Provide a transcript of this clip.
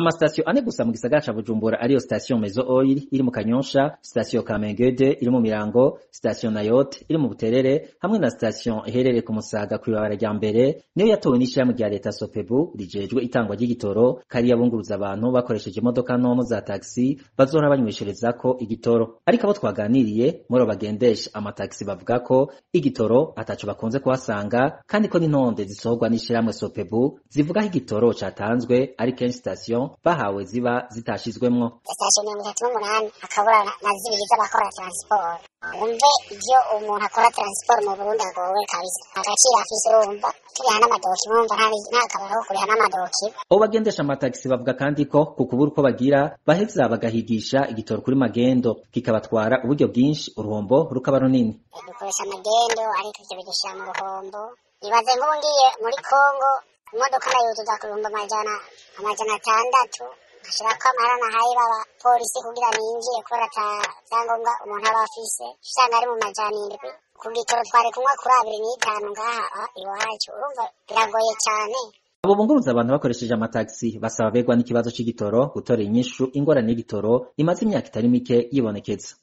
Amasitasiyo ane gusa mu gisagara ca Bujumbura ariyo sitasiyo Mezo Oil iri mu Kanyosha, sitasiyo Kamengede iri mu Mirango, sitasiyo Nayote iri mu Buterere hamwe na sitasiyo iherereye ku Musaga kw'ibarabara rya mbere niyo yatowe n'ishirahamwe rya leta Sopebu rijejwe itangwa ry'igitoro kariya bunguruza abantu bakoresheje imodoka ntono za taxi bazohora banywesherezako igitoro. Ariko abo twaganiriye muri abo bagendesha amataxi bavuga ko igitoro ataco bakunze kuhasanga kandi ko n'intonde zisohorwa n'ishirahamwe Sopebu zivuga ko igitoro catanzwe ari kenshi sitasiyo bahawe ziba zitashizwemwo. Sitasiyo 38 akabura na zibiri z'abakora transport. Umve ivyo umuntu akora transport mu Burundi agowe kabisa. Agaciro afise urumva turiha n'amadoki mwumva nta kabara ko kuriha n'amadoki. Abo bagendesha amataxi bavuga kandi ko ku kubura uko bagira baheza bagahigisha igitoro kuri magendo kikabatwara uburyo bwinshi uruhombo rukaba runini. Dukoresha magendo ariko ivyo bidushyira mu ruhombo. Ibaze nk'ubu ngiye muri Kongo imodoka nayo tuzakurumba amajana 600 ashirako amahera nahaye baba polisi kugira ninjiye kubera vyangombwa umuntu aba afise usanga ari mu majana 7 ku gitoro twari kunywa kuri 2.5 ngaha iwacu urumva biragoye cane. Abo bunguruza abantu bakoresheje amataxi basaba begwa n'ikibazo c'igitoro gutora inyishu ingorane y'igitoro imaze imyaka itari mike yibonekeza.